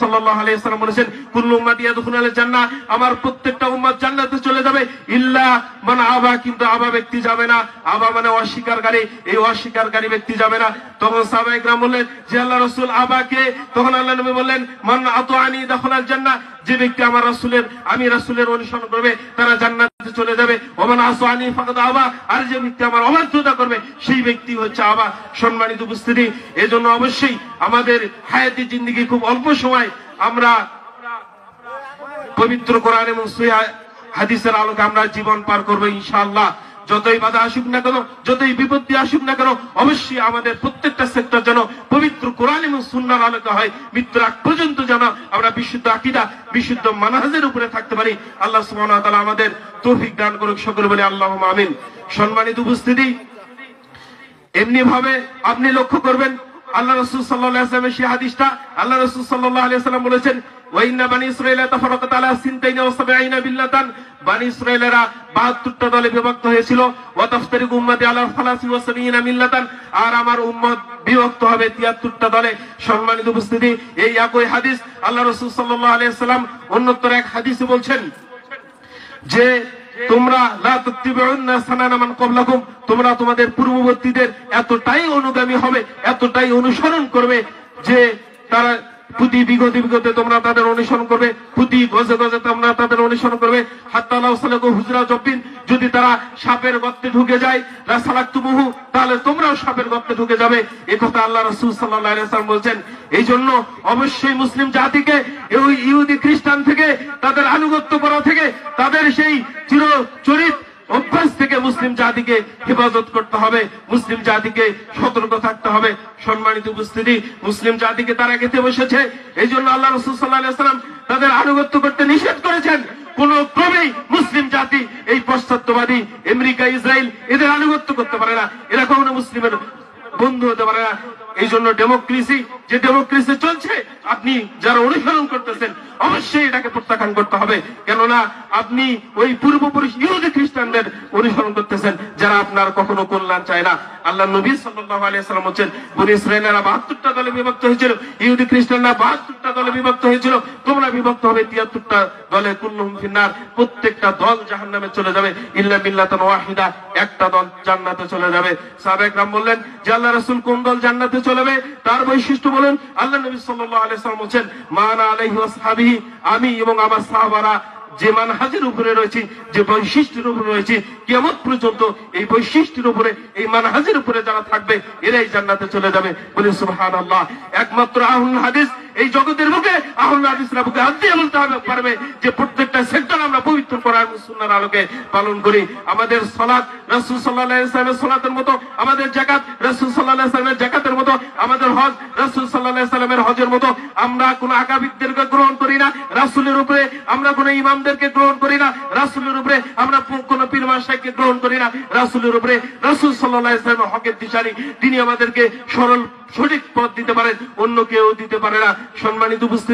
সাল্লাল্লাহু আলাইহি ওয়াসাল্লাম বলেছেন কুল্লু উম্মতি ইয়াদখুলুল জান্নাহ, আমার প্রত্যেকটা উম্মত জান্নাতে চলে যাবে ইল্লা মান আবা, কিন্তু আবা ব্যক্তি যাবে না। আবা মানে অস্বীকারী, এই অস্বীকারী ব্যক্তি যাবে না। তখন সাহাবায়ে কেরাম বললেন যে আল্লাহর রাসূল আবা কে? তখন আল্লাহ নবী বললেন মান আতাআনি দাখালাল জান্নাহ, যে ব্যক্তি আমার আমি রাসূলের অনুসরণ করবে তারা জান্নাতে চলে যাবে। ওমান আসানি ফাকাদ আবা, আর যে ব্যক্তি আমার অবাধ্যতা করবে সেই ব্যক্তি হচ্ছে আবা। সম্মানিত উপস্থিতি, এজন্য অবশ্যই আমাদের হায়াতি জিন্দেগি খুব অল্প সময় আমরা পবিত্র কোরআন এবং সহিহ হাদিসের আলোকে আমরা জীবন পার করবো ইনশাআল্লাহ। যতই বাধা আসুক না কেন, যতই বিপত্তি আসুক না কেন, অবশ্যই আমাদের প্রত্যেকটা সেক্টর যেন পবিত্র কোরআন এবং সুন্নাহর আলোকে হয়। মৃত্যুর আগ পর্যন্ত যেন আমরা বিশুদ্ধ আকীদা, বিশুদ্ধ মানহাজের উপরে থাকতে পারি। আল্লাহ সুবহানাহু ওয়া তাআলা আমাদের তৌফিক দান করুক, সকলে বলে আল্লাহুম্মা আমিন। সম্মানিত উপস্থিতি, এমনি ভাবে আপনি লক্ষ্য করবেন আল্লাহ রাসূল সাল্লাল্লাহু আলাইহি ওয়াসাল্লামের সেই হাদিসটা, আল্লাহ রাসূল সাল্লাল্লাহু আলাইহি ওয়াসাল্লাম বলেছেন ওয়া ইন্না বানি ইসরাঈলা তাফারাকাত আলা 72 বিল্লাতান, বানি ইসরাঈলেরা 72টা দলে বিভক্ত হয়েছিল। ওয়া তাফতারিকু উম্মতি আলা 73 মিল্লাতান, আর আমার উম্মত বিভক্ত হবে 73টা দলে। সম্মানিত উপস্থিতি, এই একই হাদিস আল্লাহ রাসূল সাল্লাল্লাহু আলাইহি ওয়াসাল্লাম অন্যতর এক হাদিসে বলছেন যে তোমরা লা তাত্তাবিউন্না সানানা মান ক্বাবলাকুম, তোমরা তোমাদের পূর্ববর্তীদের এতটাই অনুগামী হবে, এতটাই অনুসরণ করবে যে তারা প্রতি বিগতে তোমরা তাদের অনুসরণ করবে, প্রতি গজে গজে তোমরা তাদের অনুসরণ করবে। হাত্তা লাউ সালাকু হুজরা জব্বিন, যদি তারা সাপের গর্তে ঢুকে যায়, লা সালাকতুমুহু, তাহলে তোমরাও সাপের গর্তে ঢুকে যাবে। এই কথা আল্লাহ রাসূল সাল্লাল্লাহু আলাইহি ওয়াসাল্লাম বলেন। এই জন্য অবশ্যই মুসলিম জাতিকে এই ইহুদি খ্রিস্টান থেকে, তাদের আনুগত্য করা থেকে, তাদের সেই চিরচরিত অভ্যাস থেকে মুসলিম জাতিকে হেফাজত করতে হবে, মুসলিম জাতিকে সতর্ক থাকতে হবে। সম্মানিত উপস্থিতি, মুসলিম জাতিকে তারা খেতে বসেছে, এই জন্য আল্লাহ রাসূল সাল্লাল্লাহু আলাইহি ওয়াসাল্লাম তাদের আনুগত্য করতে নিষেধ করেছেন। কোন ক্রমেই মুসলিম জাতি এই পশ্চাত্যবাদী আমেরিকা, ইসরায়েল এদের আনুগত্য করতে পারে না, এরা কখনো মুসলিমের বন্ধু হতে পারে না। এই জন্য যে ডেমোক্রেসি চলছে, আপনি যারা অনুসরণ করতেছেন অবশ্যই এটাকে প্রত্যাখ্যান করতে হবে। কেননা আপনি ওই পূর্বপুরুষ ইহুদি খ্রিস্টানদের অনুসরণ করতেছেন, যারা আপনার কখনো কল্যাণ চায় না। আল্লাহ নবী সাল্লাল্লাহু আলাইহি ওয়াসাল্লাম বলেন বনী ইসরাঈলেরা 72টা দলে বিভক্ত হয়েছিল, ইহুদি খ্রিস্টানরা 72টা দলে বিভক্ত হয়েছিল, তোমরা বিভক্ত হবে 73টা দলে। কুল্লুহুম ফিন্নার, প্রত্যেকটা দল জাহান্নামে চলে যাবে ইল্লা মিল্লাতান ওয়াহিদা, একটা দল জান্নাতে চলে যাবে। সাহাবায়ে কেরাম বললেন যে আল্লাহ রাসূল কোন দল জান্নাতে চলবে, তার বৈশিষ্ট্য বলেন। আল্লাহ নবী সাল্লাল্লাহু আলাইহি ওয়াসাল্লাম বলেন মান আলাইহি ওয়াসহাবিহি, আমি এবং আমার সাহাবারা যে মানহাজের উপরে রয়েছে, যে বৈশিষ্ট্যের উপরে রয়েছে, কিয়ামত পর্যন্ত এই বৈশিষ্ট্যের উপরে, এই মানহাজের উপরে যারা থাকবে এরাই জান্নাতে চলে যাবে। বলি সুবহানাল্লাহ। একমাত্র আহলুল হাদিস এই জগতের বুকে, আহলুল হাদিসরা বুকে হাত দিয়ে বলতে পারবে যে প্রত্যেকটা সেক্টর আমরা পবিত্র কোরআন ও সুন্নাহর আলোকে পালন করি। আমাদের সালাত রাসূল সাল্লাল্লাহু আলাইহি ওয়াসাল্লামের সালাতের মতো, আমাদের যাকাত রাসূল সাল্লাল্লাহু আলাইহি ওয়াসাল্লামের যাকাতের মতো, আমাদের হজ রাসূল সাল্লাল্লাহু আলাইহি ওয়াসাল্লামের হজের মতো। আমরা কোনো আকাবিরদেরকে গ্রহণ করি না, রাসূলের উপরে আমরা কোনো ইমামদেরকে গ্রহণ করি না, রাসূলের উপরে আমরা কোনো পীর মাশায়েখকে গ্রহণ করি না, রাসূলের উপরে রাসূল সাল্লাল্লাহু আলাইহি ওয়াসাল্লামের হকের দিশারি, তিনি আমাদেরকে সরল সঠিক পথ দিতে পারেন, অন্য কেউ দিতে পারে না। সম্মানিত উপস্থিতি।